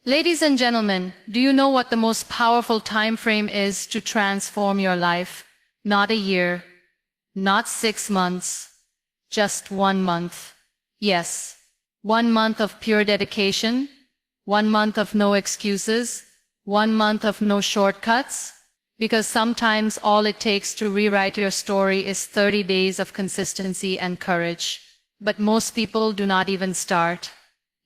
Ladies and gentlemen, do you know what the most powerful time frame is to transform your life? Not a year, not 6 months, just 1 month. Yes, 1 month of pure dedication, 1 month of no excuses, 1 month of no shortcuts. Because sometimes all it takes to rewrite your story is 30 days of consistency and courage. But most people do not even start.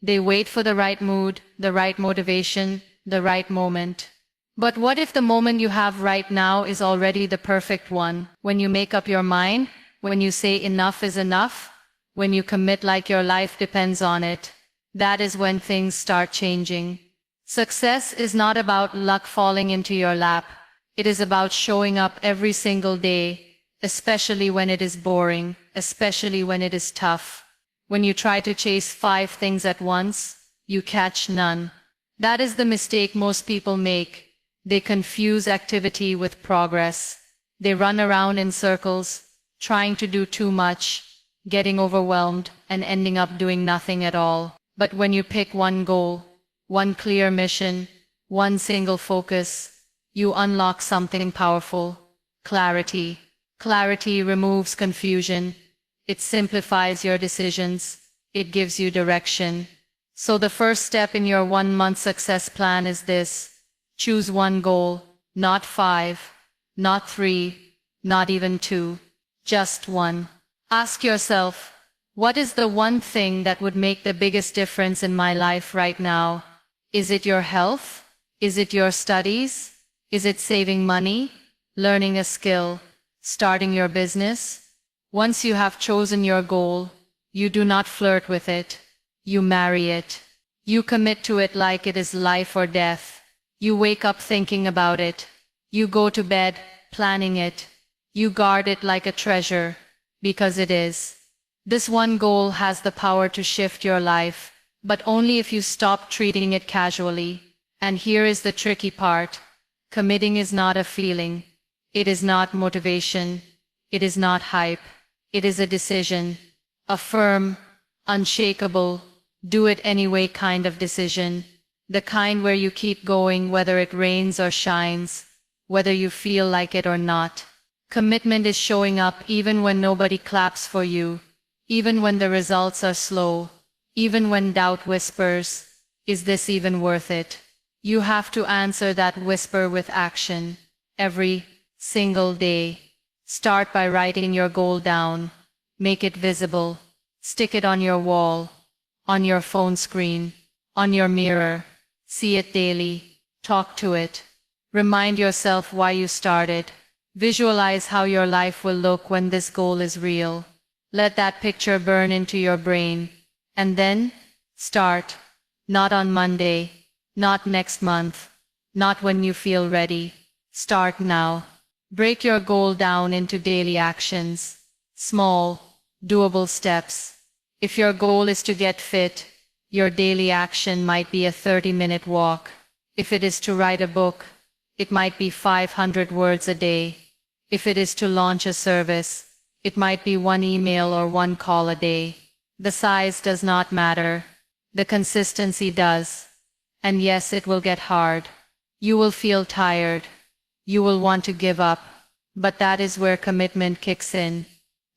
They wait for the right mood, the right motivation, the right moment. But what if the moment you have right now is already the perfect one? When you make up your mind, when you say enough is enough, when you commit like your life depends on it, that is when things start changing. Success is not about luck falling into your lap. It is about showing up every single day, especially when it is boring, especially when it is tough. When you try to chase 5 things at once, you catch none. That is the mistake most people make. They confuse activity with progress. They run around in circles, trying to do too much, getting overwhelmed, and ending up doing nothing at all. But when you pick one goal, one clear mission, one single focus, you unlock something powerful: clarity. Clarity removes confusion. It simplifies your decisions. It gives you direction. So the first step in your 1 month success plan is this. Choose one goal, not 5, not 3, not even 2, just one. Ask yourself, what is the one thing that would make the biggest difference in my life right now? Is it your health? Is it your studies? Is it saving money, learning a skill, starting your business? Once you have chosen your goal, you do not flirt with it. You marry it. You commit to it like it is life or death. You wake up thinking about it. You go to bed planning it. You guard it like a treasure, because it is. This one goal has the power to shift your life, but only if you stop treating it casually. And here is the tricky part. Committing is not a feeling. It is not motivation. It is not hype. It is a decision. A firm, unshakable, do it anyway kind of decision. The kind where you keep going whether it rains or shines, whether you feel like it or not. Commitment is showing up even when nobody claps for you, even when the results are slow, even when doubt whispers, is this even worth it? You have to answer that whisper with action, every single day. Start by writing your goal down. Make it visible. Stick it on your wall, on your phone screen, on your mirror. See it daily. Talk to it. Remind yourself why you started. Visualize how your life will look when this goal is real. Let that picture burn into your brain. And then, start. Not on Monday. Not next month. Not when you feel ready. Start now. Break your goal down into daily actions. Small, doable steps. If your goal is to get fit, your daily action might be a 30-minute walk. If it is to write a book, it might be 500 words a day. If it is to launch a service, it might be 1 email or 1 call a day. The size does not matter. The consistency does. And yes, it will get hard. You will feel tired. You will want to give up. But that is where commitment kicks in.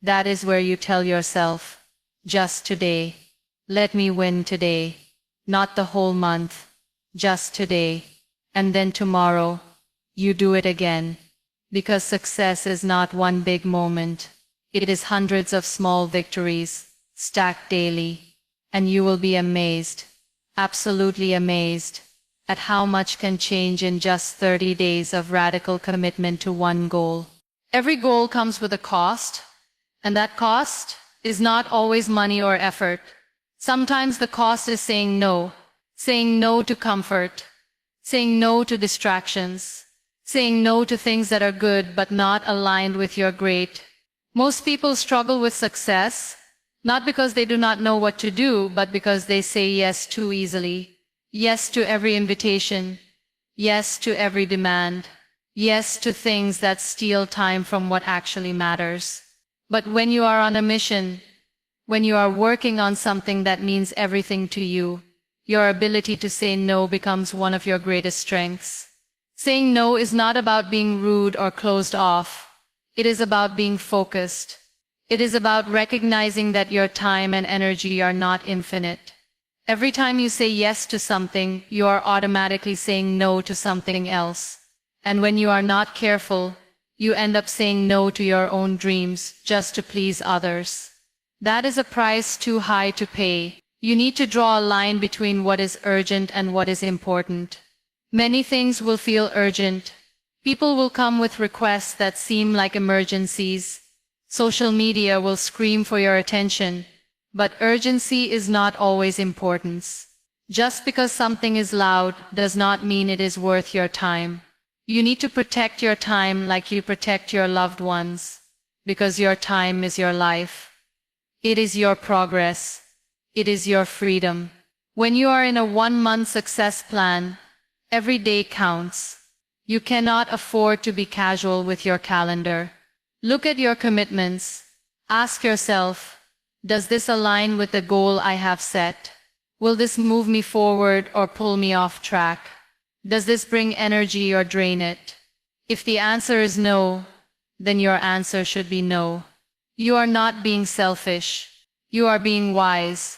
That is where you tell yourself, just today. Let me win today. Not the whole month. Just today. And then tomorrow, you do it again. Because success is not one big moment. It is hundreds of small victories, stacked daily. And you will be amazed. Absolutely amazed at how much can change in just 30 days of radical commitment to one goal. Every goal comes with a cost, and that cost is not always money or effort. Sometimes the cost is saying no to comfort, saying no to distractions, saying no to things that are good but not aligned with your great. Most people struggle with success, not because they do not know what to do, but because they say yes too easily. Yes to every invitation. Yes to every demand. Yes to things that steal time from what actually matters. But when you are on a mission, when you are working on something that means everything to you, your ability to say no becomes one of your greatest strengths. Saying no is not about being rude or closed off. It is about being focused. It is about recognizing that your time and energy are not infinite. Every time you say yes to something, you are automatically saying no to something else. And when you are not careful, you end up saying no to your own dreams just to please others. That is a price too high to pay. You need to draw a line between what is urgent and what is important. Many things will feel urgent. People will come with requests that seem like emergencies. Social media will scream for your attention. But urgency is not always importance. Just because something is loud does not mean it is worth your time. You need to protect your time like you protect your loved ones, because your time is your life. It is your progress. It is your freedom. When you are in a 1-month success plan, every day counts. You cannot afford to be casual with your calendar. Look at your commitments. Ask yourself, does this align with the goal I have set? Will this move me forward or pull me off track? Does this bring energy or drain it? If the answer is no, then your answer should be no. You are not being selfish. You are being wise.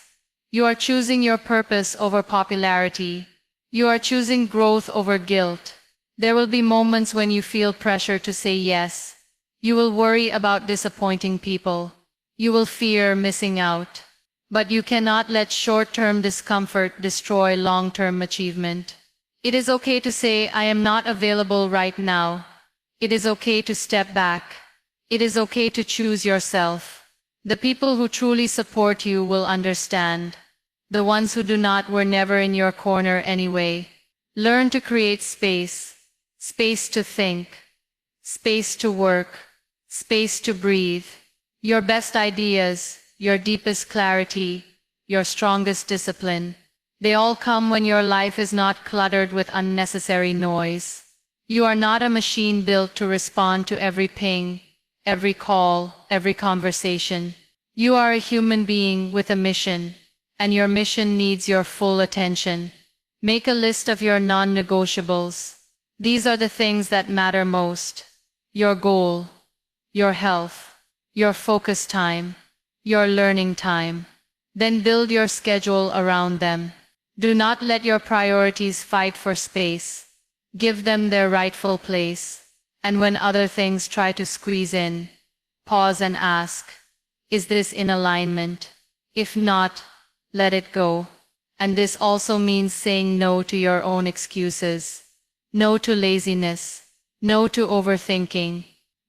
You are choosing your purpose over popularity. You are choosing growth over guilt. There will be moments when you feel pressure to say yes. You will worry about disappointing people. You will fear missing out. But you cannot let short-term discomfort destroy long-term achievement. It is okay to say, I am not available right now. It is okay to step back. It is okay to choose yourself. The people who truly support you will understand. The ones who do not were never in your corner anyway. Learn to create space. Space to think. Space to work. Space to breathe. Your best ideas, your deepest clarity, your strongest discipline. They all come when your life is not cluttered with unnecessary noise. You are not a machine built to respond to every ping, every call, every conversation. You are a human being with a mission, and your mission needs your full attention. Make a list of your non-negotiables. These are the things that matter most. Your goal, your health, your focus time, your learning time. Then build your schedule around them. Do not let your priorities fight for space. Give them their rightful place. And when other things try to squeeze in, pause and ask, is this in alignment? If not, let it go. And this also means saying no to your own excuses. No to laziness. No to overthinking.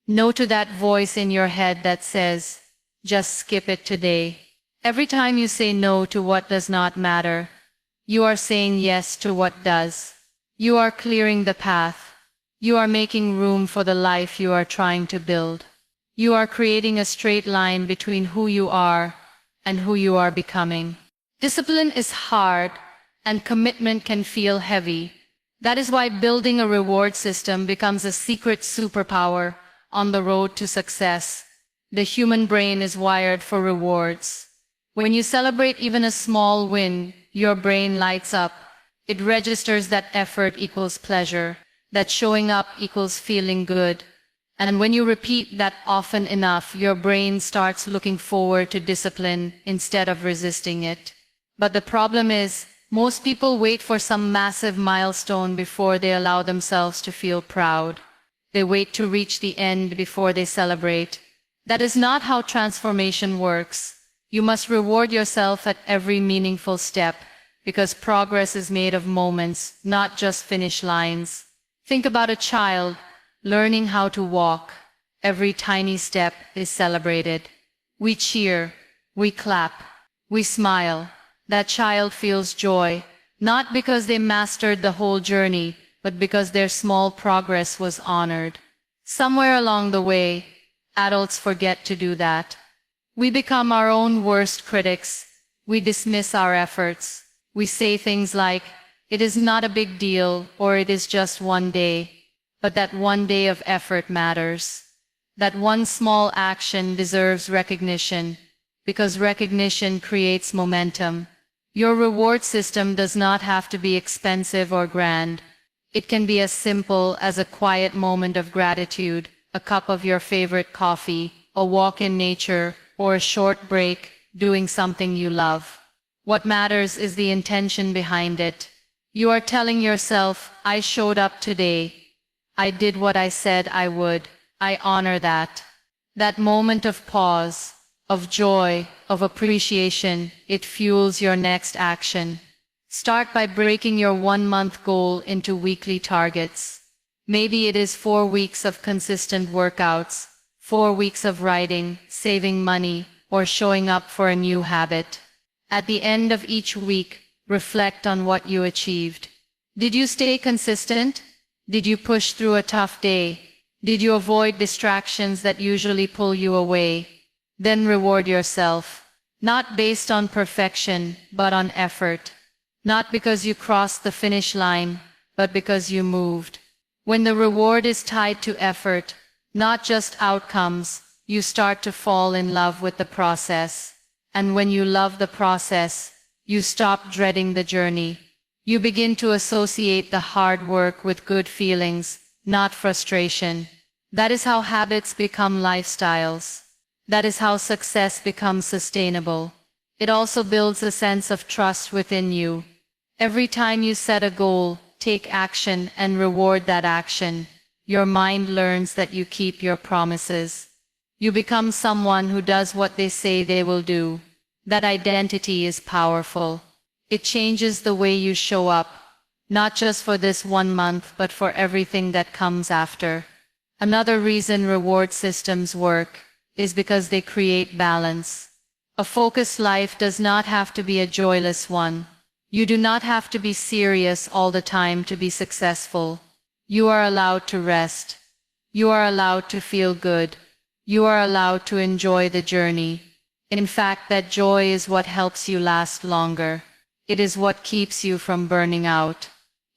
No to that voice in your head that says, just skip it today. Every time you say no to what does not matter, you are saying yes to what does. You are clearing the path. You are making room for the life you are trying to build. You are creating a straight line between who you are and who you are becoming. Discipline is hard, and commitment can feel heavy. That is why building a reward system becomes a secret superpower on the road to success. The human brain is wired for rewards. When you celebrate even a small win, your brain lights up. It registers that effort equals pleasure, that showing up equals feeling good. And when you repeat that often enough, your brain starts looking forward to discipline instead of resisting it. But the problem is, most people wait for some massive milestone before they allow themselves to feel proud. They wait to reach the end before they celebrate. That is not how transformation works. You must reward yourself at every meaningful step, because progress is made of moments, not just finish lines. Think about a child learning how to walk. Every tiny step is celebrated. We cheer, we clap, we smile. That child feels joy, not because they mastered the whole journey, but because their small progress was honored. Somewhere along the way, adults forget to do that. We become our own worst critics. We dismiss our efforts. We say things like, it is not a big deal, or it is just one day. But that one day of effort matters. That one small action deserves recognition, because recognition creates momentum. Your reward system does not have to be expensive or grand. It can be as simple as a quiet moment of gratitude, a cup of your favorite coffee, a walk in nature, or a short break doing something you love. What matters is the intention behind it. You are telling yourself, I showed up today. I did what I said I would. I honor that. That moment of pause, of joy, of appreciation, it fuels your next action. Start by breaking your 1-month goal into weekly targets. Maybe it is 4 weeks of consistent workouts, 4 weeks of writing, saving money, or showing up for a new habit. At the end of each week, reflect on what you achieved. Did you stay consistent? Did you push through a tough day? Did you avoid distractions that usually pull you away? Then reward yourself, not based on perfection, but on effort. Not because you crossed the finish line, but because you moved. When the reward is tied to effort, not just outcomes, you start to fall in love with the process. And when you love the process, you stop dreading the journey. You begin to associate the hard work with good feelings, not frustration. That is how habits become lifestyles. That is how success becomes sustainable. It also builds a sense of trust within you. Every time you set a goal, take action, and reward that action, your mind learns that you keep your promises. You become someone who does what they say they will do. That identity is powerful. It changes the way you show up, not just for this 1 month, but for everything that comes after. Another reason reward systems work is because they create balance. A focused life does not have to be a joyless one. You do not have to be serious all the time to be successful. You are allowed to rest. You are allowed to feel good. You are allowed to enjoy the journey. In fact, that joy is what helps you last longer. It is what keeps you from burning out.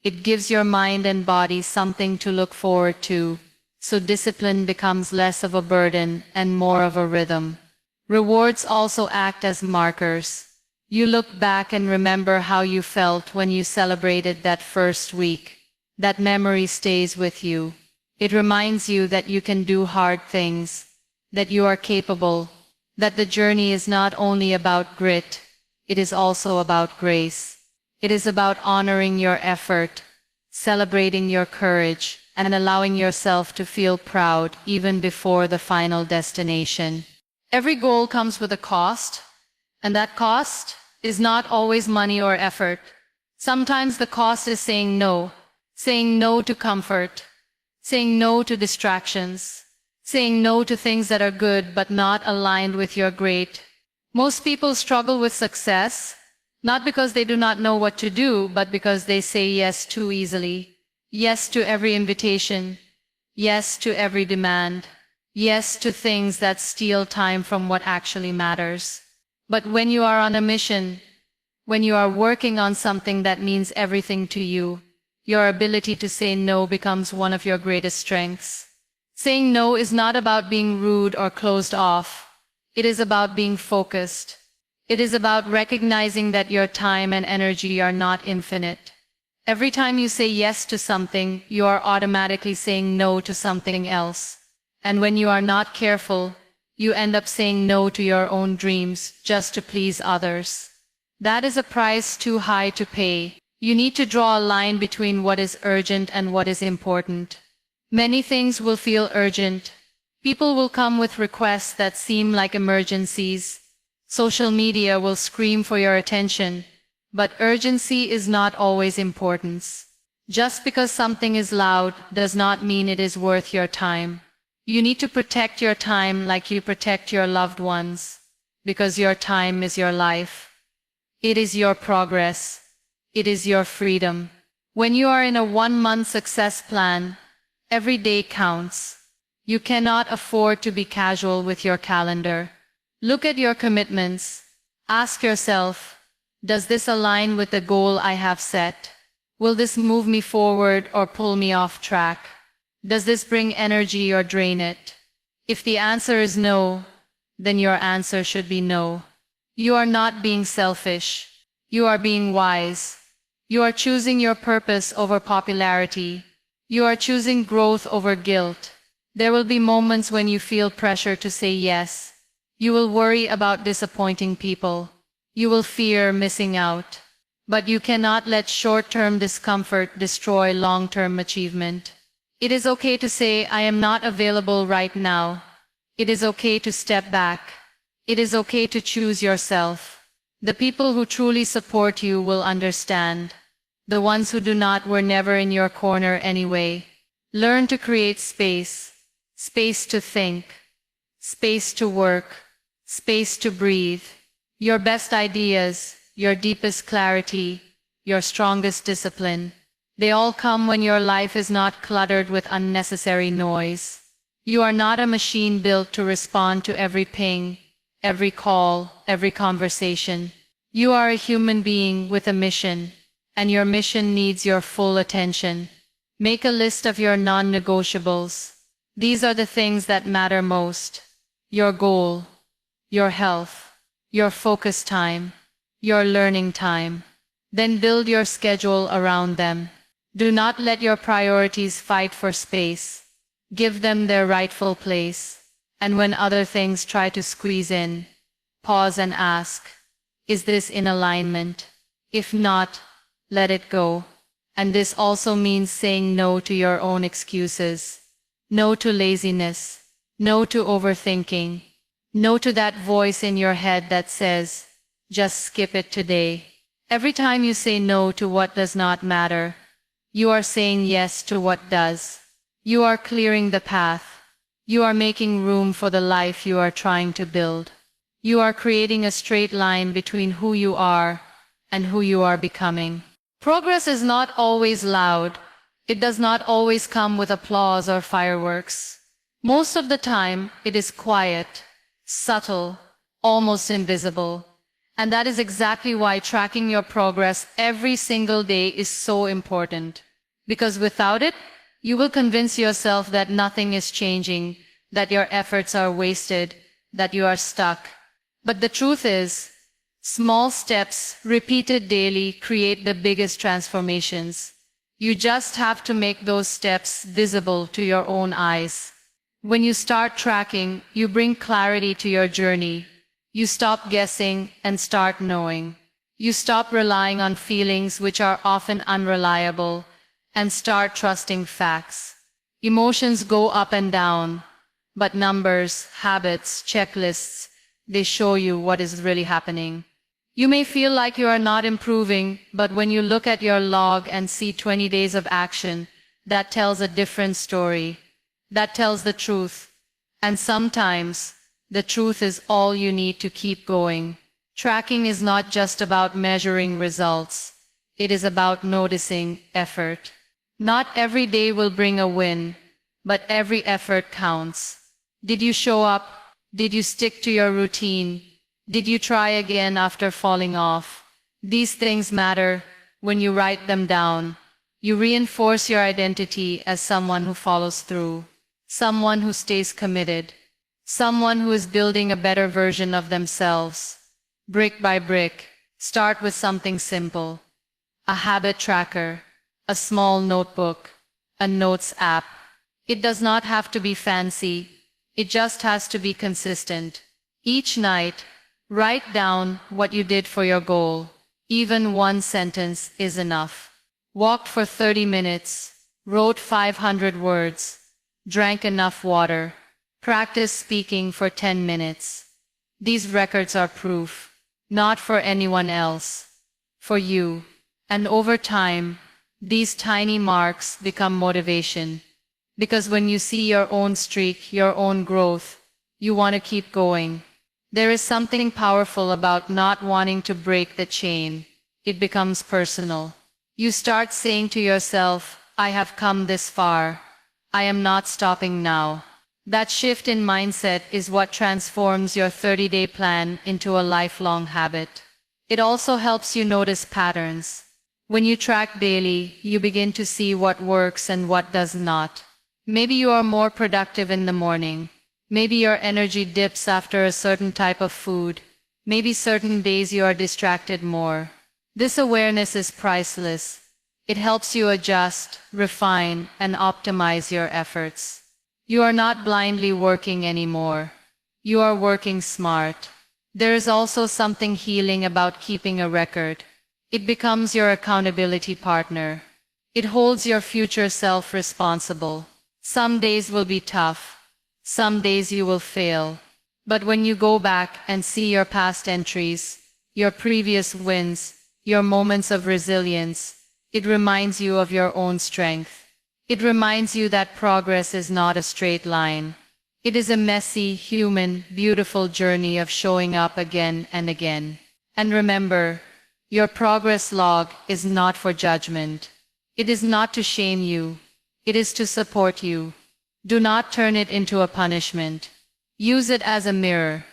It gives your mind and body something to look forward to, so discipline becomes less of a burden and more of a rhythm. Rewards also act as markers. You look back and remember how you felt when you celebrated that first week. That memory stays with you. It reminds you that you can do hard things, that you are capable, that the journey is not only about grit, it is also about grace. It is about honoring your effort, celebrating your courage, and allowing yourself to feel proud even before the final destination. Every goal comes with a cost, and that cost is not always money or effort. Sometimes the cost is saying no to comfort, saying no to distractions, saying no to things that are good but not aligned with your great. Most people struggle with success, not because they do not know what to do, but because they say yes too easily. Yes to every invitation. Yes to every demand. Yes to things that steal time from what actually matters. But when you are on a mission, when you are working on something that means everything to you, your ability to say no becomes one of your greatest strengths. Saying no is not about being rude or closed off. It is about being focused. It is about recognizing that your time and energy are not infinite. Every time you say yes to something, you are automatically saying no to something else. And when you are not careful, you end up saying no to your own dreams just to please others. That is a price too high to pay. You need to draw a line between what is urgent and what is important. Many things will feel urgent. People will come with requests that seem like emergencies. Social media will scream for your attention. But urgency is not always importance. Just because something is loud does not mean it is worth your time. You need to protect your time like you protect your loved ones, because your time is your life. It is your progress. It is your freedom. When you are in a 1-month success plan, every day counts. You cannot afford to be casual with your calendar. Look at your commitments. Ask yourself, does this align with the goal I have set? Will this move me forward or pull me off track? Does this bring energy or drain it? If the answer is no, then your answer should be no. You are not being selfish. You are being wise. You are choosing your purpose over popularity. You are choosing growth over guilt. There will be moments when you feel pressure to say yes. You will worry about disappointing people. You will fear missing out. But you cannot let short-term discomfort destroy long-term achievement. It is okay to say, I am not available right now. It is okay to step back. It is okay to choose yourself. The people who truly support you will understand. The ones who do not were never in your corner anyway. Learn to create space. Space to think. Space to work. Space to breathe. Your best ideas, your deepest clarity, your strongest discipline. They all come when your life is not cluttered with unnecessary noise. You are not a machine built to respond to every ping, every call, every conversation. You are a human being with a mission, and your mission needs your full attention. Make a list of your non-negotiables. These are the things that matter most. Your goal, your health, your focus time, your learning time. Then build your schedule around them. Do not let your priorities fight for space. Give them their rightful place. And when other things try to squeeze in, pause and ask, is this in alignment? If not, let it go. And this also means saying no to your own excuses. No to laziness. No to overthinking. No to that voice in your head that says, just skip it today. Every time you say no to what does not matter, you are saying yes to what does. You are clearing the path. You are making room for the life you are trying to build. You are creating a straight line between who you are and who you are becoming. Progress is not always loud. It does not always come with applause or fireworks. Most of the time, it is quiet, subtle, almost invisible. And that is exactly why tracking your progress every single day is so important. Because without it, you will convince yourself that nothing is changing, that your efforts are wasted, that you are stuck. But the truth is, small steps, repeated daily, create the biggest transformations. You just have to make those steps visible to your own eyes. When you start tracking, you bring clarity to your journey. You stop guessing and start knowing. You stop relying on feelings which are often unreliable and start trusting facts. Emotions go up and down, but numbers, habits, checklists, they show you what is really happening. You may feel like you are not improving, but when you look at your log and see 20 days of action, that tells a different story. That tells the truth. And sometimes, the truth is all you need to keep going. Tracking is not just about measuring results. It is about noticing effort. Not every day will bring a win, but every effort counts. Did you show up? Did you stick to your routine? Did you try again after falling off? These things matter. When you write them down, you reinforce your identity as someone who follows through, someone who stays committed, someone who is building a better version of themselves. Brick by brick, start with something simple. A habit tracker, a small notebook, a notes app. It does not have to be fancy. It just has to be consistent. Each night, write down what you did for your goal. Even one sentence is enough. Walked for 30 minutes, wrote 500 words, drank enough water, practiced speaking for 10 minutes. These records are proof, not for anyone else, for you. And over time, these tiny marks become motivation. Because when you see your own streak, your own growth, you want to keep going. There is something powerful about not wanting to break the chain. It becomes personal. You start saying to yourself, I have come this far. I am not stopping now. That shift in mindset is what transforms your 30-day plan into a lifelong habit. It also helps you notice patterns. When you track daily, you begin to see what works and what does not. Maybe you are more productive in the morning. Maybe your energy dips after a certain type of food. Maybe certain days you are distracted more. This awareness is priceless. It helps you adjust, refine, and optimize your efforts. You are not blindly working anymore. You are working smart. There is also something healing about keeping a record. It becomes your accountability partner. It holds your future self responsible. Some days will be tough. Some days you will fail. But when you go back and see your past entries, your previous wins, your moments of resilience, it reminds you of your own strength. It reminds you that progress is not a straight line. It is a messy, human, beautiful journey of showing up again and again. And remember, your progress log is not for judgment. It is not to shame you. It is to support you. Do not turn it into a punishment. Use it as a mirror,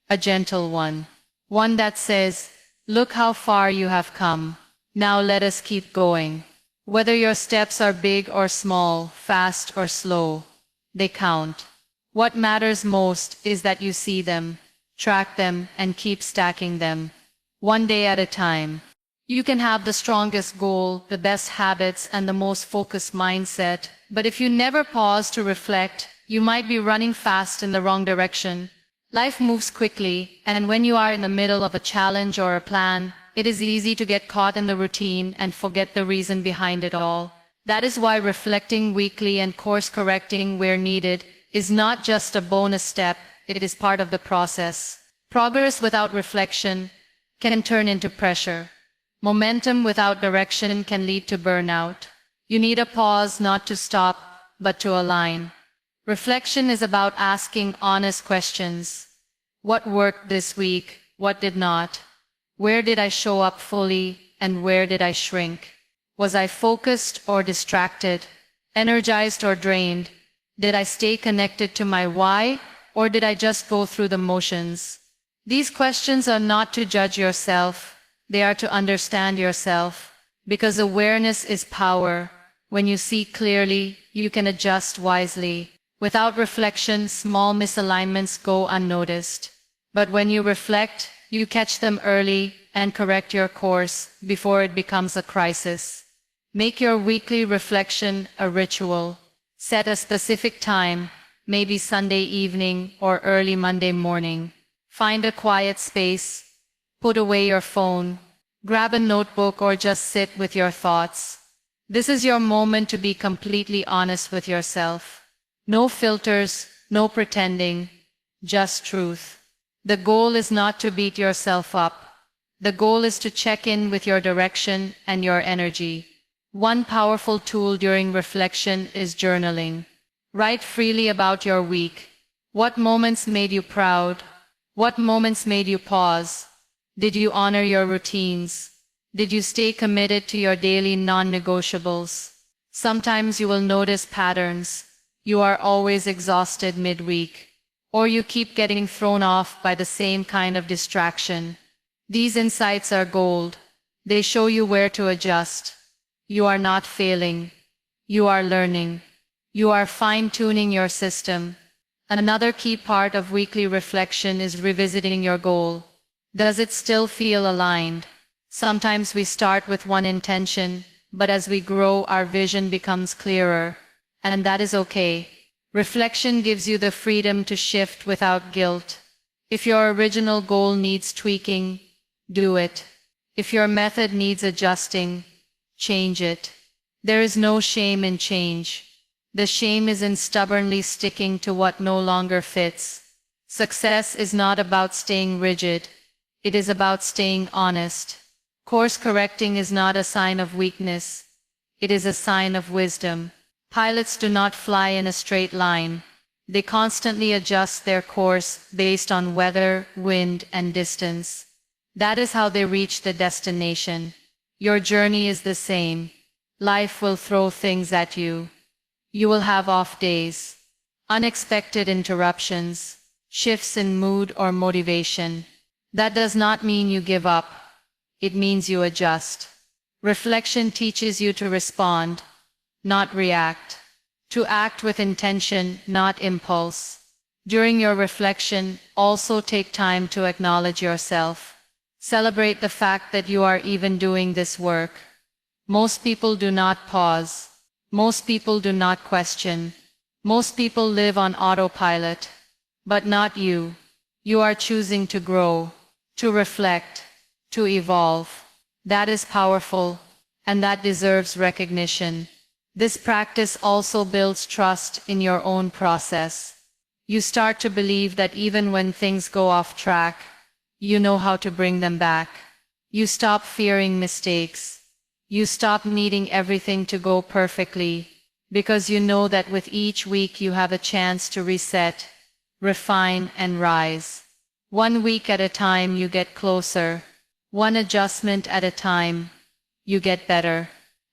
a gentle one that says, "Look how far you have come. Now let us keep going." Whether your steps are big or small, fast or slow, they count. What matters most is that you see them, track them, and keep stacking them, one day at a time. You can have the strongest goal, the best habits, and the most focused mindset, but if you never pause to reflect, you might be running fast in the wrong direction. Life moves quickly, and when you are in the middle of a challenge or a plan, it is easy to get caught in the routine and forget the reason behind it all. That is why reflecting weekly and course correcting where needed is not just a bonus step, it is part of the process. Progress without reflection can turn into pressure. Momentum without direction can lead to burnout. You need a pause, not to stop, but to align. Reflection is about asking honest questions. What worked this week? What did not? Where did I show up fully, and where did I shrink? Was I focused or distracted? Energized or drained? Did I stay connected to my why, or did I just go through the motions? These questions are not to judge yourself, they are to understand yourself, because awareness is power. When you see clearly, you can adjust wisely. Without reflection, small misalignments go unnoticed. But when you reflect, you catch them early and correct your course before it becomes a crisis. Make your weekly reflection a ritual. Set a specific time, maybe Sunday evening or early Monday morning. Find a quiet space. Put away your phone. Grab a notebook or just sit with your thoughts. This is your moment to be completely honest with yourself. No filters, no pretending, just truth. The goal is not to beat yourself up. The goal is to check in with your direction and your energy. One powerful tool during reflection is journaling. Write freely about your week. What moments made you proud? What moments made you pause? Did you honor your routines? Did you stay committed to your daily non-negotiables? Sometimes you will notice patterns. You are always exhausted midweek, or you keep getting thrown off by the same kind of distraction. These insights are gold. They show you where to adjust. You are not failing. You are learning. You are fine-tuning your system. Another key part of weekly reflection is revisiting your goal. Does it still feel aligned? Sometimes we start with one intention, but as we grow, our vision becomes clearer. And that is okay. Reflection gives you the freedom to shift without guilt. If your original goal needs tweaking, do it. If your method needs adjusting, change it. There is no shame in change. The shame is in stubbornly sticking to what no longer fits. Success is not about staying rigid. It is about staying honest. Course correcting is not a sign of weakness. It is a sign of wisdom. Pilots do not fly in a straight line. They constantly adjust their course based on weather, wind, and distance. That is how they reach the destination. Your journey is the same. Life will throw things at you. You will have off days, unexpected interruptions, shifts in mood or motivation. That does not mean you give up. It means you adjust. Reflection teaches you to respond, not react. To act with intention, not impulse. During your reflection, also take time to acknowledge yourself. Celebrate the fact that you are even doing this work. Most people do not pause. Most people do not question. Most people live on autopilot. But not you. You are choosing to grow, to reflect, to evolve. That is powerful, and that deserves recognition. This practice also builds trust in your own process. You start to believe that even when things go off track, you know how to bring them back. You stop fearing mistakes. You stop needing everything to go perfectly, because you know that with each week you have a chance to reset, refine, and rise. 1 week at a time you get closer. One adjustment at a time, you get better.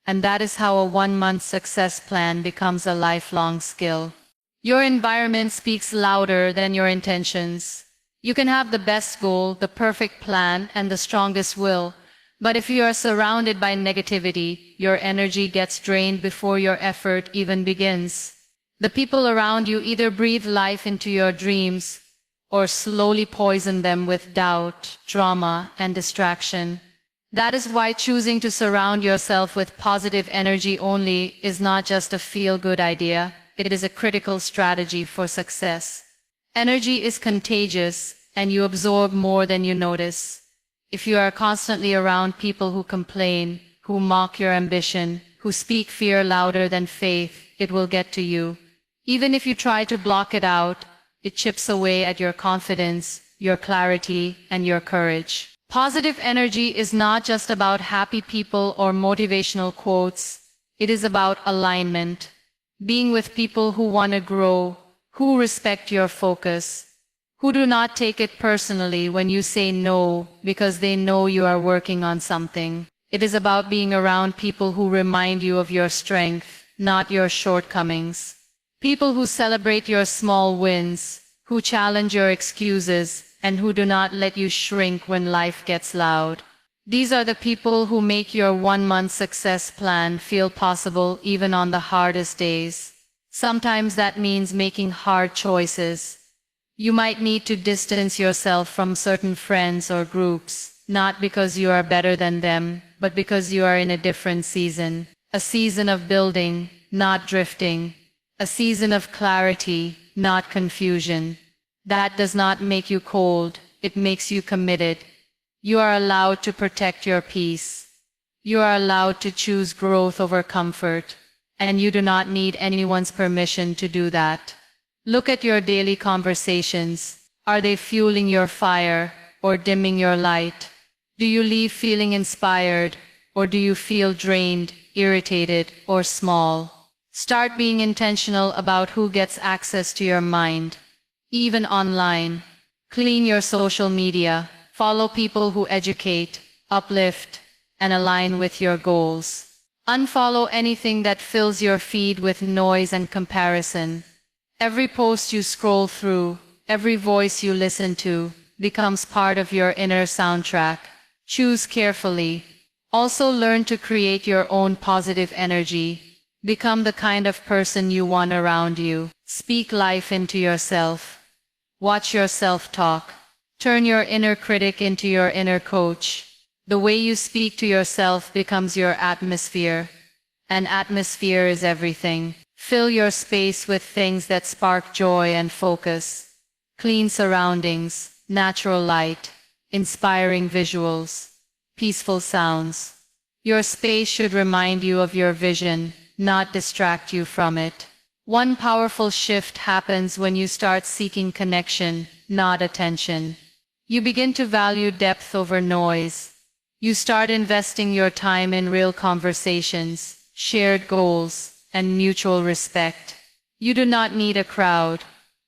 And that is how a 1-month success plan becomes a lifelong skill. Your environment speaks louder than your intentions. You can have the best goal, the perfect plan, and the strongest will, but if you are surrounded by negativity, your energy gets drained before your effort even begins. The people around you either breathe life into your dreams, or slowly poison them with doubt, drama, and distraction. That is why choosing to surround yourself with positive energy only is not just a feel-good idea, it is a critical strategy for success. Energy is contagious, and you absorb more than you notice. If you are constantly around people who complain, who mock your ambition, who speak fear louder than faith, it will get to you. Even if you try to block it out, it chips away at your confidence, your clarity, and your courage. Positive energy is not just about happy people or motivational quotes. It is about alignment. Being with people who want to grow, who respect your focus, who do not take it personally when you say no because they know you are working on something. It is about being around people who remind you of your strength, not your shortcomings. People who celebrate your small wins, who challenge your excuses, and who do not let you shrink when life gets loud. These are the people who make your 1-month success plan feel possible even on the hardest days. Sometimes that means making hard choices. You might need to distance yourself from certain friends or groups, not because you are better than them, but because you are in a different season. A season of building, not drifting. A season of clarity, not confusion. That does not make you cold, it makes you committed. You are allowed to protect your peace. You are allowed to choose growth over comfort, and you do not need anyone's permission to do that. Look at your daily conversations. Are they fueling your fire or dimming your light? Do you leave feeling inspired, or do you feel drained, irritated, or small? Start being intentional about who gets access to your mind. Even online. Clean your social media. Follow people who educate, uplift, and align with your goals. Unfollow anything that fills your feed with noise and comparison. Every post you scroll through, every voice you listen to, becomes part of your inner soundtrack. Choose carefully. Also learn to create your own positive energy. Become the kind of person you want around you. Speak life into yourself. Watch your self-talk. Turn your inner critic into your inner coach. The way you speak to yourself becomes your atmosphere. And atmosphere is everything. Fill your space with things that spark joy and focus. Clean surroundings, natural light, inspiring visuals, peaceful sounds. Your space should remind you of your vision, not distract you from it. One powerful shift happens when you start seeking connection, not attention. You begin to value depth over noise. You start investing your time in real conversations, shared goals, and mutual respect. You do not need a crowd.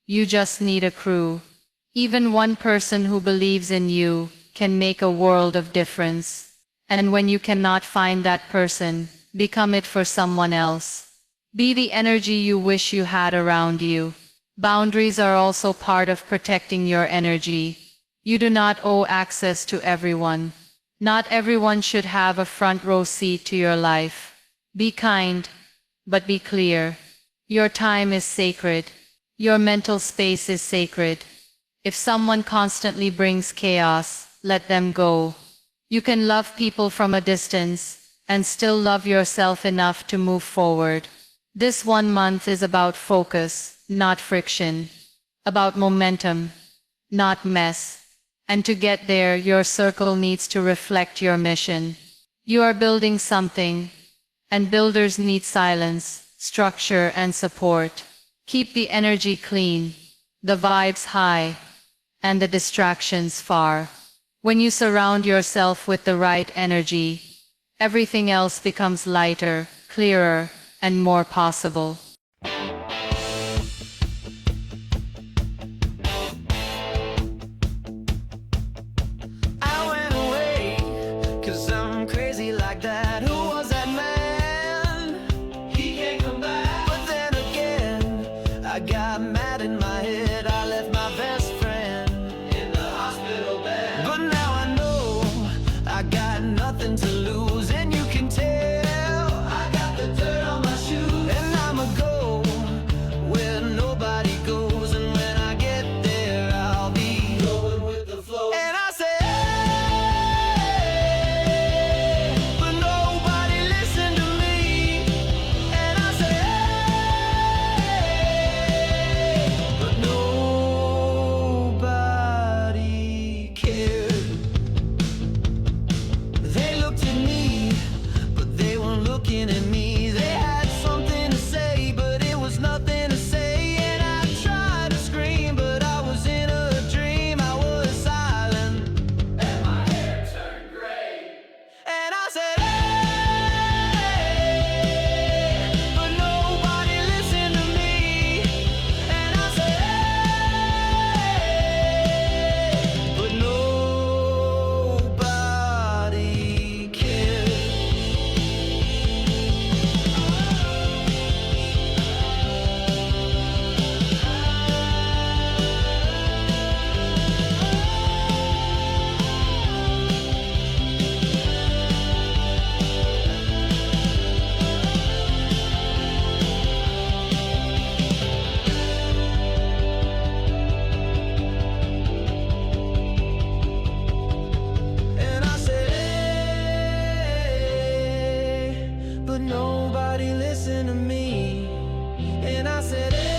You just need a crew. Even one person who believes in you can make a world of difference. And when you cannot find that person, become it for someone else. Be the energy you wish you had around you. Boundaries are also part of protecting your energy. You do not owe access to everyone. Not everyone should have a front row seat to your life. Be kind, but be clear. Your time is sacred. Your mental space is sacred. If someone constantly brings chaos, let them go. You can love people from a distance and still love yourself enough to move forward. This 1 month is about focus, not friction, about momentum, not mess. And to get there, your circle needs to reflect your mission. You are building something, and builders need silence, structure, and support. Keep the energy clean, the vibes high, and the distractions far. When you surround yourself with the right energy, everything else becomes lighter, clearer, and more possible. I went away, 'cause I'm crazy like that. Who was that man? He can't come back. But then again, I got mad in my head. I left my best friend in the hospital bed. But now I know I got nothing to lose, and you can tell I got the dirt on my shoes. And I'ma go where nobody goes, and when I get there, I'll be going with the flow. And I say, hey, but nobody listened to me. And I say, hey, but nobody cared. They looked at me, but they weren't looking at me. They had something to say, but it was nothing to say. And I tried to scream, but I was in a dream. I was silent, and my hair turned gray. And I said, hey, but nobody listened to me. And I said, hey, but nobody cared. And I said, hey, but nobody listened to me. And I said, hey.